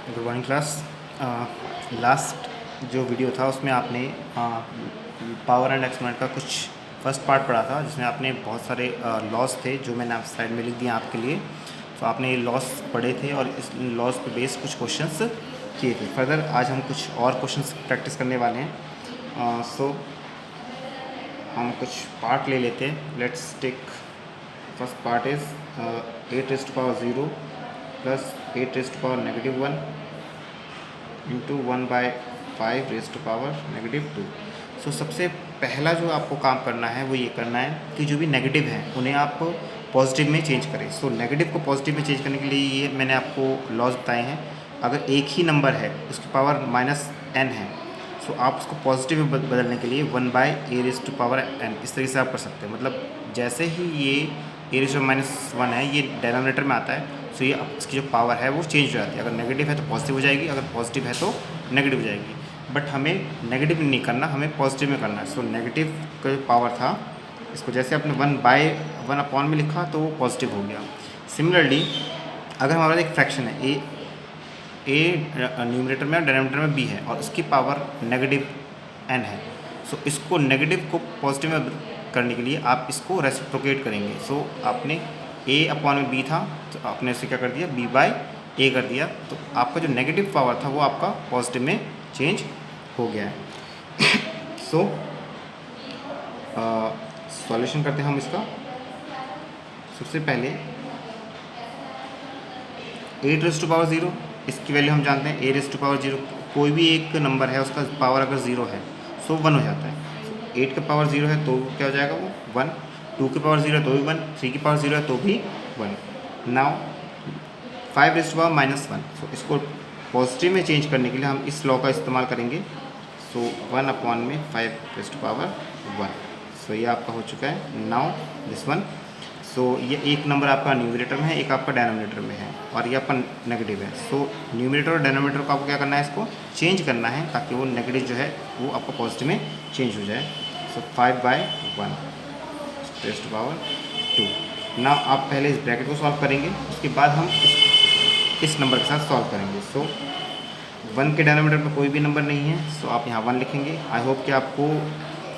Good morning class. Last जो video था उसमें आपने पावर एंड एक्सपोनेंट का कुछ फर्स्ट पार्ट पढ़ा था, जिसमें आपने बहुत सारे लॉस थे जो मैंने आप साइड में लिख दिया आपके लिए। तो आपने ये लॉस पढ़े थे और इस लॉस पे बेस कुछ क्वेश्चंस किए थे। फर्दर आज हम कुछ और क्वेश्चंस प्रैक्टिस करने वाले हैं। सो हम कुछ पार्ट ले लेते हैं। Let's take first part is 8⁻0 plus 8⁻1 into 1/5⁻2। So सबसे पहला जो आपको काम करना है वो ये करना है कि जो भी नेगेटिव हैं उन्हें आप पॉजिटिव में चेंज करें। सो नेगेटिव को पॉजिटिव में चेंज करने के लिए ये मैंने आपको लॉज बताए हैं। अगर एक ही नंबर है उसकी पावर -n है, सो आप उसको पॉजिटिव में बदलने के लिए 1/a⁻n इस तरीके से आप कर सकते हैं। मतलब जैसे ही ये a⁻−1 है, ये डिनोमिनेटर में आता है, सो ये इसकी जो पावर है वो चेंज हो जाती है। अगर नेगेटिव है तो पॉजिटिव हो जाएगी, अगर पॉजिटिव है तो नेगेटिव हो जाएगी। बट हमें नेगेटिव नहीं करना, हमें पॉजिटिव में करना है। सो नेगेटिव का जो पावर था, इसको जैसे आपने 1/1 में लिखा तो वो पॉजिटिव हो गया। सिमिलरली अगर हमारा एक फ्रैक्शन है ए न्यूमरेटर में और डिनोमिनेटर में बी है और उसकी पावर -n है, सो इसको नेगेटिव को पॉजिटिव में करने के लिए आप इसको रेसिप्रोकेट करेंगे। सो आपने a/b था तो आपने इसे क्या कर दिया, b/a कर दिया, तो आपका जो नेगेटिव पावर था वो आपका पॉजिटिव में चेंज हो गया है। सो सॉल्यूशन करते हैं हम इसका। सबसे पहले 8⁻0, इसकी वैल्यू हम जानते हैं a⁻0। कोई भी एक नंबर है उसका पावर अगर 0 है सो 1 हो जाता है। 8 के पावर 0 है तो क्या हो जाएगा, वो 1। 2 के पावर 0 है तो भी 1। 3 के पावर 0 है तो भी 1। नाउ 5⁻1, सो इसको पॉजिटिव में चेंज करने के लिए हम इस लॉ का इस्तेमाल करेंगे। सो 1/5⁻1। सो ये आपका हो चुका है। नाउ दिस वन, सो ये एक नंबर आपका न्यूमरेटर में है, एक आपका डिनोमिनेटर में है, और ये आपका नेगेटिव है। सो न्यूमरेटर और डिनोमिनेटर को आपको क्या करना है, इसको चेंज करना है ताकि वो नेगेटिव जो है वो आपका पॉजिटिव में चेंज हो जाए। सो 5/1 रेज़्ड टू पावर 2। नाउ आप पहले इस ब्रैकेट को सॉल्व करेंगे, उसके बाद हम इस नंबर के साथ सॉल्व करेंगे। सो 1 के डिनोमिनेटर में कोई भी नंबर नहीं है, सो आप यहाँ 1 लिखेंगे। आई होप कि आपको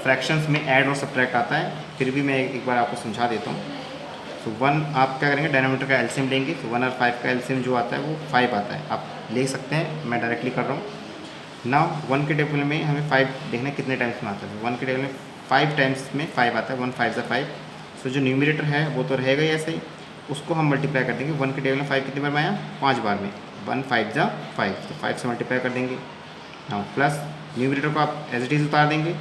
फ्रैक्शंस में ऐड और सब्ट्रैक्ट आता है, फिर भी मैं एक बार आपको समझा देता हूँ। तो 1 आप क्या करेंगे, डिनोमिनेटर का एलसीएम लेंगे। तो 1 और 5 का एलसीएम जो आता है वो 5 आता है, आप ले सकते हैं, मैं डायरेक्टली कर रहा हूँ। नाउ 1 के टेबल में हमें 5 देखना कितने टाइम्स में आता है। 1 के टेबल में 5 टाइम्स में 5 आता है, 1 5 5। सो जो न्यूमरेटर है वो तो रहेगा ही ऐसे ही, उसको हम मल्टीप्लाई कर देंगे। 1 के टेबल में 5 कितनी बार में आया, 5 बार में। 1 5 5, तो 5 से मल्टीप्लाई कर देंगे। नाउ प्लस न्यूमरेटर को आप एज इट इज़ उतार देंगे।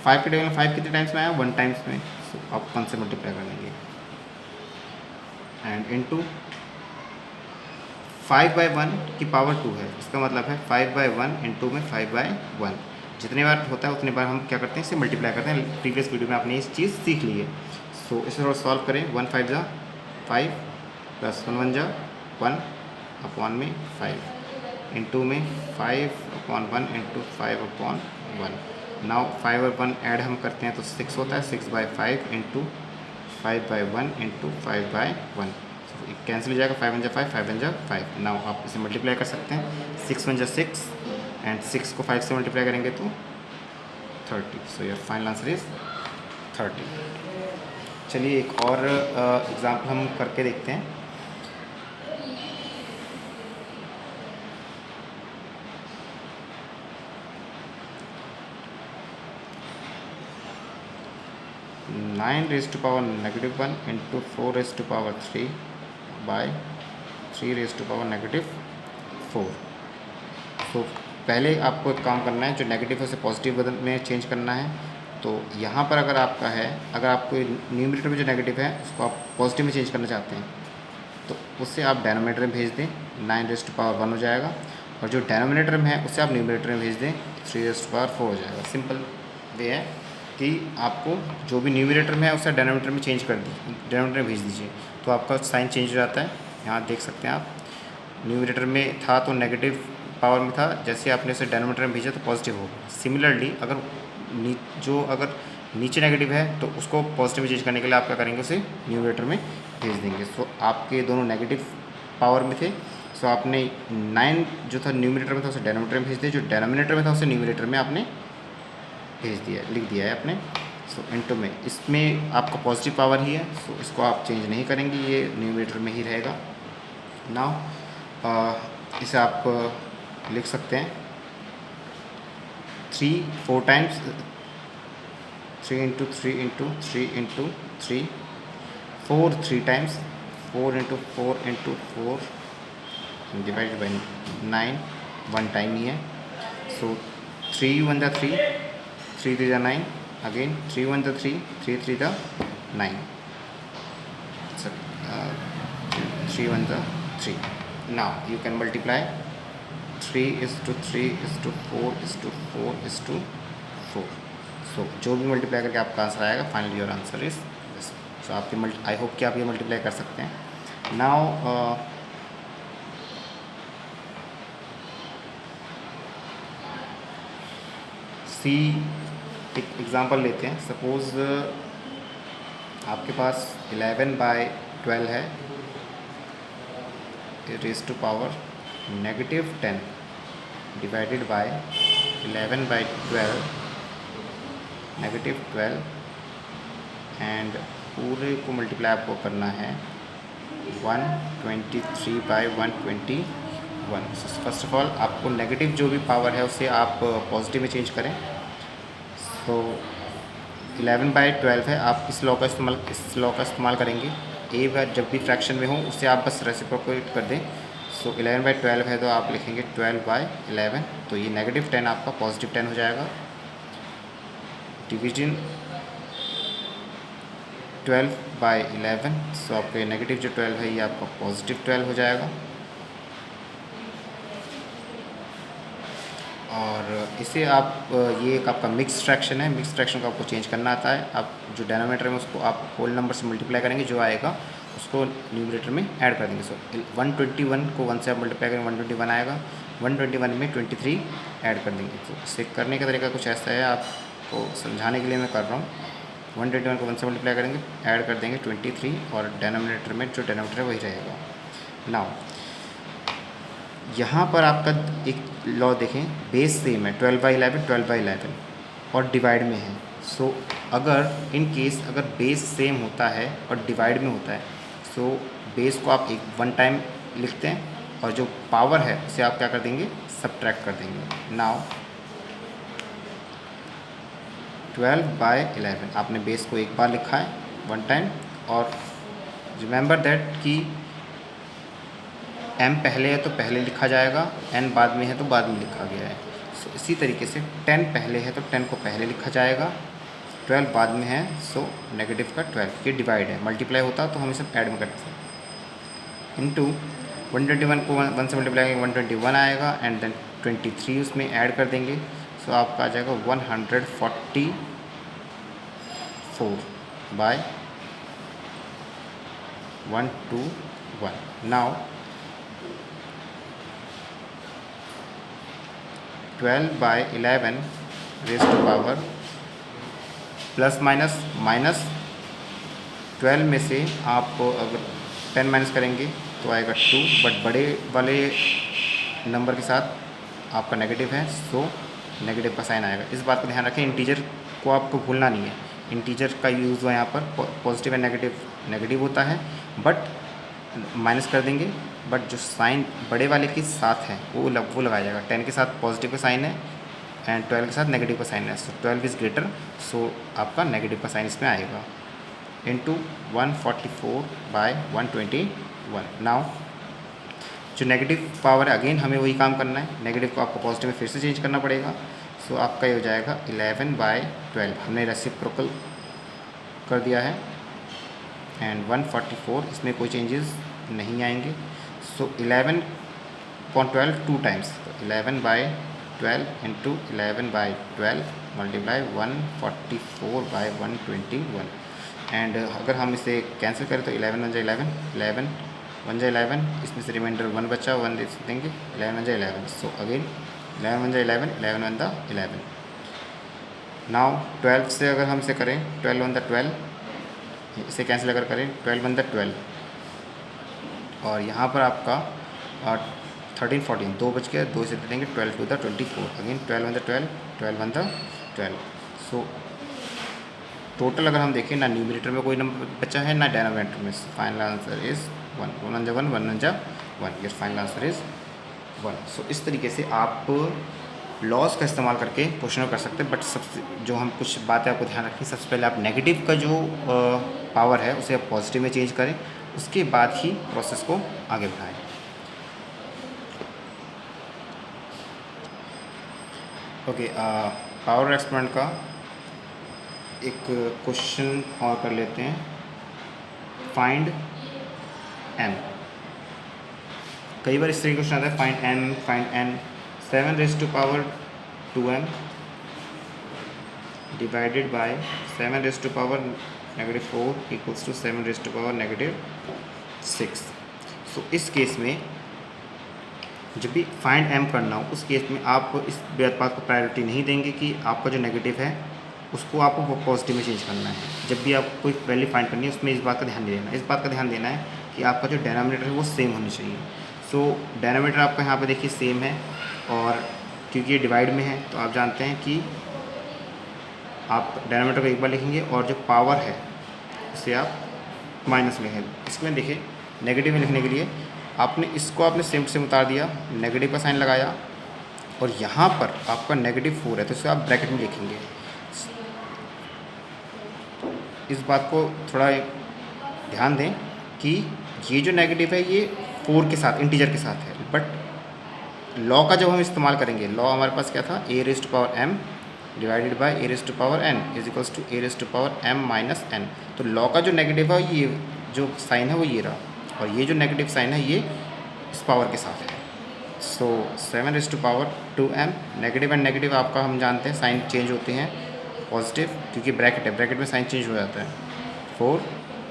5 के टेबल में 5 कितने टाइम्स में आया, 1 टाइम्स में, सो आप 1 से मल्टीप्लाई कर देंगे। एंड इंटू 5/1 की पावर 2 है, इसका मतलब है 5/1 इंटू में 5/1। जितने बार होता है उतने बार हम क्या करते हैं, इसे मल्टीप्लाई करते हैं। प्रीवियस वीडियो में आपने इस चीज़ सीख ली है। सो इसे थोड़ा सॉल्व करें। 1 5 जा 5 प्लस 1 1 जा 1 में 5 इंटू में 5/1 इंटू 5/1। नाउ 5 और 1 ऐड हम करते हैं तो 6 होता है। 6/5 इंटू 5/1 इंटू 5/1, कैंसिल हो जाएगा। 5 1 जा 5, 5 1 जा 5। नाउ आप इसे मल्टीप्लाई कर सकते हैं। 6 1 जा 6 एंड 6 को 5 से मल्टीप्लाई करेंगे तो 30। So your final answer is 30। चलिए एक और एग्जाम्पल हम करके देखते हैं। (9⁻1 इंटू 4⁻3 बाय 3⁻4). तो पहले आपको एक काम करना है, जो नेगेटिव है उसे पॉजिटिव बदल में चेंज करना है। तो यहाँ पर अगर आपका है, अगर आपको न्यूमरेटर में जो नेगेटिव है उसको आप पॉजिटिव में चेंज करना चाहते हैं तो उससे आप डिनोमिनेटर में भेज दें, 9⁻1 हो जाएगा। और जो डिनोमिनेटर में है उससे आप न्यूमरेटर में भेज दें, 3⁻4 हो जाएगा। सिंपल वे है कि आपको जो भी न्यूमरेटर में है उससे डिनोमिनेटर में चेंज कर दीजिए, डिनोमिनेटर में भेज दीजिए, तो आपका साइन चेंज हो जाता है। यहाँ देख सकते हैं आप, न्यूमरेटर में था तो नेगेटिव पावर में था, जैसे आपने उसे डिनोमिनेटर में भेजा तो पॉजिटिव होगा। सिमिलरली अगर नीचे नेगेटिव है तो उसको पॉजिटिव में चेंज करने के लिए आप क्या करेंगे, उसे न्यूमरेटर में भेज देंगे। सो आपके दोनों नेगेटिव पावर में थे, सो आपने 9 जो था न्यूमरेटर में था उसे डेनोमिनेटर में भेज दिया, जो डेनोमिनेटर में था उसे न्यूमरेटर में आपने भेज दिया, लिख दिया है आपने। सो इनटू में, इसमें आपका पॉजिटिव पावर ही है, सो इसको आप चेंज नहीं करेंगे, ये न्यूमरेटर में ही रहेगा। नाउ इसे आप लिख सकते हैं 3 4 times, 3 into 3 into 3 into 3 4 3 times, 4 into 4 into 4 divided by 9 1 time ही है। So 3 1 the 3, 3 3 the 9, again 3 1 the 3, 3 3 the 9, so 3 1 the 3. Now you can multiply 3 is to 3 is to 4 is to 4 is to 4. So जो भी multiply करके आपका answer आएगा, finally your answer is this. So आपके I hope कि आप ये multiply कर सकते हैं। नाउ सी एक एग्ज़ाम्पल लेते हैं। सपोज़ आपके पास 11/12 है, raise to power -10 divided by 11/12 -12 and पूरे को मल्टीप्लाई आपको करना है 123/121। फर्स्ट ऑफ ऑल आपको नेगेटिव जो भी पावर है उसे आप पॉजिटिव में चेंज करें। तो 11/12 है, आप इस लॉ का इस्तेमाल करेंगे। ए बार जब भी फ्रैक्शन में हो उससे आप बस रेसिप्रोकेट कर दें। सो 11/12 है तो आप लिखेंगे 12/11, तो ये -10 आपका पॉजिटिव 10 हो जाएगा। डिवीजन 12/11, सो आपके नेगेटिव जो 12 है ये आपका पॉजिटिव 12 हो जाएगा। और इसे आप ये एक आपका मिक्स फ्रैक्शन है, मिक्स फ्रैक्शन को आपको चेंज करना आता है। आप जो डेनोमिनेटर में उसको आप होल नंबर से मल्टीप्लाई करेंगे, जो आएगा उसको न्यूमरेटर में ऐड कर देंगे। सो 121 को 1 से आप मल्टीप्लाई करेंगे 121 आएगा, 121 में 23 ऐड कर देंगे। तो इसे करने का तरीका कुछ ऐसा है, आपको समझाने के लिए मैं कर रहा हूँ। 121 को 1 से मल्टीप्लाई करेंगे, ऐड कर देंगे 23 और डेनोमिनेटर में जो डेनोमिनेटर है वही रहेगा। नाउ यहाँ पर आपका एक लॉ देखें, बेस सेम है 12/11 12/11 और डिवाइड में है। सो अगर इन केस अगर बेस सेम होता है और डिवाइड में होता है, सो बेस को आप 1 टाइम लिखते हैं और जो पावर है उसे आप क्या कर देंगे, सब्ट्रैक्ट कर देंगे। नाउ 12/11 आपने बेस को एक बार लिखा है 1 टाइम, और रिमेंबर दैट कि m पहले है तो पहले लिखा जाएगा, n बाद में है तो बाद में लिखा गया है। सो इसी तरीके से 10 पहले है तो 10 को पहले लिखा जाएगा, 12 बाद में है सो नेगेटिव का 12। ये डिवाइड है, मल्टीप्लाई होता तो हम इसे ऐड में करते हैं। इनटू 121 को 1 से मल्टीप्लाई करेंगे 121 आएगा एंड देन 23 उसमें ऐड कर देंगे। सो आपका आ जाएगा 144/121। Now 12/11 raise to power plus minus minus 12 में से आप अगर 10 माइनस करेंगे तो आएगा 2, बट बड़े वाले नंबर के साथ आपका नेगेटिव है, सो नेगेटिव का साइन आएगा। इस बात का ध्यान रखें, इंटीजर को आपको भूलना नहीं है। इंटीजर का यूज़ हुआ यहाँ पर, पॉजिटिव एंड नेगेटिव होता है, बट माइनस कर देंगे, बट जो साइन बड़े वाले के साथ है वो लगाया जाएगा। 10 के साथ पॉजिटिव का साइन है एंड 12 के साथ नेगेटिव का साइन है, सो 12 इज़ ग्रेटर, सो आपका नेगेटिव का साइन इसमें आएगा। इनटू 144/121। नाउ जो नेगेटिव पावर है, अगेन हमें वही काम करना है, नेगेटिव को आपको पॉजिटिव में फिर से चेंज करना पड़ेगा। सो आपका ये हो जाएगा 11/12, हमने रेसिप्रोकल कर दिया है एंड 144, इसमें कोई चेंजेस नहीं आएंगे। सो 11/12 2 टाइम्स, तो 11/12 इंटू 11/12 मल्टीप्लाई 144/121। एंड अगर हम इसे कैंसिल करें तो 11 1 11, 11 1 11, इसमें से रिमाइंडर 1 बचा, 1 दे देंगे, 11 1 11। So again 11 1 11, 11 1 11। नाउ 12 से अगर हम इसे करें 12 1 12, इसे कैंसिल अगर करें 12 1 12, और यहाँ पर आपका 13 14 2 बच गया, 2 से दे देंगे, 12 to the 24, again 12 one the 12, 12 one the 12। So total अगर हम देखें ना न्यूमरेटर में कोई नंबर बचा है ना डिनोमिनेटर में। फाइनल आंसर इज़ 1, 1 वन जा 1, 1 वन जा 1, यस फाइनल आंसर इज़ 1। सो इस तरीके से आप लॉस का इस्तेमाल करके क्वेश्चन कर सकते हैं। बट सबसे जो हम कुछ बातें आपको ध्यान रखें, सबसे पहले आप नेगेटिव का जो पावर है उसे आप पॉजिटिव में चेंज करें, उसके बाद ही प्रोसेस को आगे बढ़ाएं। ओके, पावर एक्सपेरिमेंट का एक क्वेश्चन और कर लेते हैं। Find m। कई बार इस तरीके का क्वेश्चन आता है, find m, find n। 7 raise to power 2m divided by 7 raise to power -4 equals to 7 raise to power -6। So इस केस में जब भी फाइंड m करना हो, उस केस में आप इस बात को प्रायोरिटी नहीं देंगे कि आपका जो नेगेटिव है उसको आपको पॉजिटिव में चेंज करना है। जब भी आपको कोई वैल्यू फाइंड करनी है, उसमें इस बात का ध्यान नहीं देना, इस बात का ध्यान देना है कि आपका जो डिनोमिनेटर है वो सेम होनी चाहिए। सो डिनोमिनेटर आपका यहाँ पे देखिए सेम है, और क्योंकि ये डिवाइड में है तो आप जानते हैं कि आप डिनोमिनेटर को एक बार लिखेंगे और जो पावर है उसे आप माइनस में लिखेंगे। इसमें देखिए नेगेटिव में लिखने के लिए आपने सेम टू सेम उतार दिया, नेगेटिव का साइन लगाया, और यहाँ पर आपका -4 है तो इसे आप ब्रैकेट में लिखेंगे। इस बात को थोड़ा ध्यान दें कि ये जो नेगेटिव है ये 4 के साथ, इंटीजर के साथ है। बट लॉ का जब हम इस्तेमाल करेंगे, लॉ हमारे पास क्या था, a raise to power m divided by a raise to power n is equals to a raise to power m minus n। तो लॉ का जो नेगेटिव है, ये जो साइन है वो ये रहा, और ये जो नेगेटिव साइन है ये इस पावर के साथ है। So 7 raise to power 2m, negative and negative आपका हम जानते हैं साइन चेंज होते हैं पॉजिटिव, क्योंकि ब्रैकेट है, ब्रैकेट में साइन चेंज हो जाता है। 4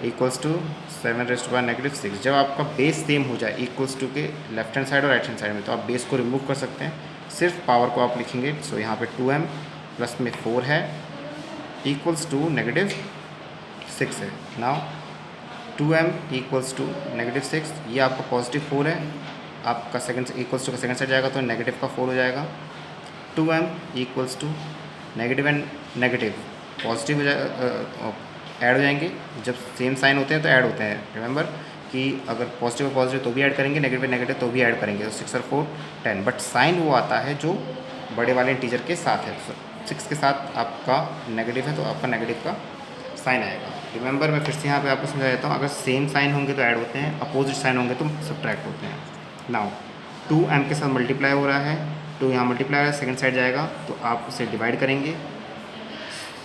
equals to 7 raise to power -6। जब आपका बेस सेम हो जाए इक्वल्स टू के लेफ्ट हैंड साइड और राइट हैंड साइड में, तो आप बेस को रिमूव कर सकते हैं, सिर्फ पावर को आप लिखेंगे। सो यहाँ पे 2m प्लस में 4 है इक्वल्स टू -6 है। नाउ 2m इक्वल्स टू -6, ये आपका पॉजिटिव 4 है, आपका सेकंड इक्वल्स टू का सेकंड साइड जाएगा तो नेगेटिव का 4 हो जाएगा। 2m equals to negative and negative positive हो जाए, ऐड हो जाएंगे। जब सेम साइन होते हैं तो ऐड होते हैं, रिमेंबर कि अगर पॉजिटिव और पॉजिटिव तो भी ऐड करेंगे, नेगेटिव नेगेटिव तो भी ऐड करेंगे। तो 6 और 4 10, बट साइन वो आता है जो बड़े वाले इंटीजर के साथ है। 6 के साथ आपका नेगेटिव है तो आपका नेगेटिव का साइन आएगा। रिमेंबर मैं फिर से यहाँ पे आपको समझा देता हूँ, अगर सेम साइन होंगे तो ऐड होते हैं, अपोजिट साइन होंगे तो सब्ट्रैक्ट होते हैं। नाउ 2m के साथ मल्टीप्लाई हो रहा है, 2 यहाँ मल्टीप्लाई हो रहा है, सेकेंड साइड जाएगा तो आप उसे डिवाइड करेंगे।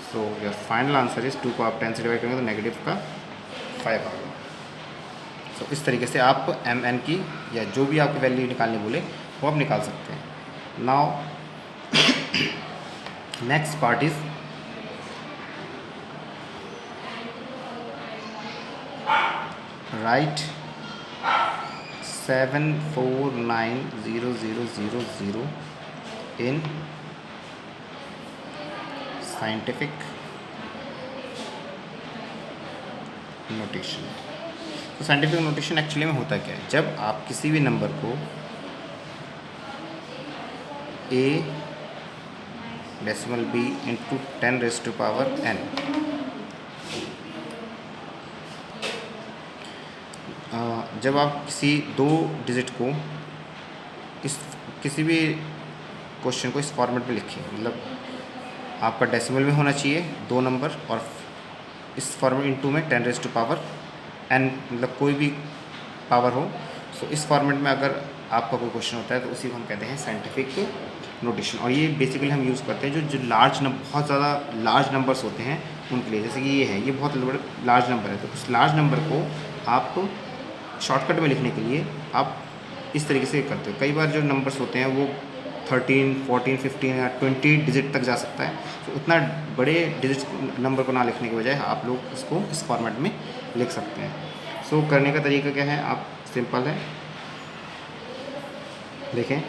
So your final answer is 2 को आप 10 से डिवाइड करेंगे तो नेगेटिव का 5 आएगा। सो इस तरीके से आप mn की या जो भी आपकी वैल्यू निकालने बोले वो आप निकाल सकते हैं। Now next part is right 7490000 in scientific notation. तो साइंटिफिक नोटेशन एक्चुअली में होता क्या है, जब आप किसी भी नंबर को a decimal b into 10 raise to power n, जब आप किसी 2 डिजिट को इस किसी भी क्वेश्चन को इस फॉर्मेट में लिखें, मतलब आपका डेसिमल में होना चाहिए 2 नंबर, और इस फॉर्मेट इंटू में 10 रेज़ टू पावर n, मतलब कोई भी पावर हो। सो इस फॉर्मेट में अगर आपका कोई क्वेश्चन होता है तो उसी को हम कहते हैं साइंटिफिक नोटेशन। और ये बेसिकली हम यूज़ करते हैं जो बहुत ज़्यादा लार्ज नंबर्स होते हैं उनके लिए। जैसे कि ये बहुत लार्ज नंबर है, तो उस लार्ज नंबर को आप शॉर्टकट में लिखने के लिए आप इस तरीके से करते हो। कई बार जो नंबर्स होते हैं वो 13, 14, 15 या 20 डिजिट तक जा सकता है, तो उतना बड़े डिजिट नंबर को ना लिखने के बजाय आप लोग उसको इस फॉर्मेट में लिख सकते हैं। सो करने का तरीका क्या है, आप सिंपल है, देखें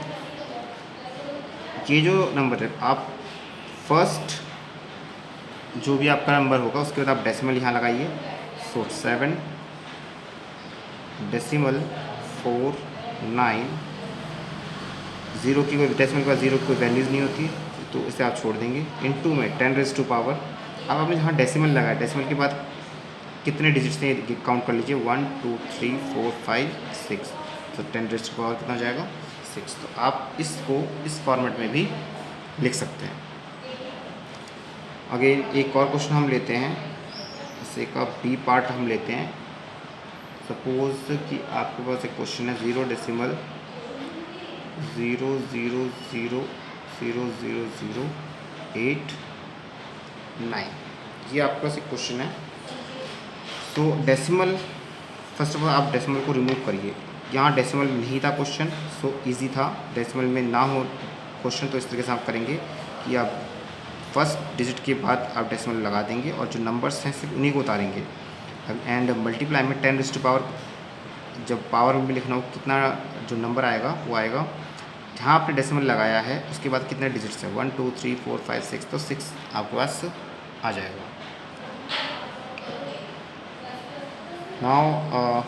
ये जो नंबर है, आप फर्स्ट जो भी आपका नंबर होगा उसके बाद आप डेसिमल यहाँ लगाइए। सो 7 डेसिमल 4 9, ज़ीरो की कोई डेसिमल के बाद ज़ीरो की कोई वैल्यूज़ नहीं होती, तो इसे आप छोड़ देंगे। इनटू में 10 पावर, अब आपने जहाँ डेसिमल लगाया, डेसिमल के बाद कितने डिजिट्स हैं ये काउंट कर लीजिए, 1 2 3 4 5 6, तो 10 पावर कितना हो जाएगा 6। तो आप इसको इस फॉर्मेट में भी लिख सकते हैं। अगेन एक और क्वेश्चन हम लेते हैं, इसे का बी पार्ट हम लेते हैं। सपोज़ कि आपके पास एक क्वेश्चन है 0.000000089, ये आपके पास एक क्वेश्चन है। तो डेसिमल, फर्स्ट ऑफ ऑल आप डेसिमल को रिमूव करिए। यहाँ डेसिमल नहीं था क्वेश्चन, सो इजी था। डेसिमल में ना हो क्वेश्चन तो इस तरीके से आप करेंगे कि आप फर्स्ट डिजिट के बाद आप डेसिमल लगा देंगे और जो नंबर्स हैं सिर्फ उन्हीं को उतारेंगे। एंड मल्टीप्लाई में 10 पावर, जब पावर में भी लिखना हो कितना जो नंबर आएगा वो आएगा जहाँ आपने डेसिमल लगाया है उसके बाद कितने डिजिट्स हैं, 1 2 3 4 5 6, तो 6 आपके पास आ जाएगा। नाउ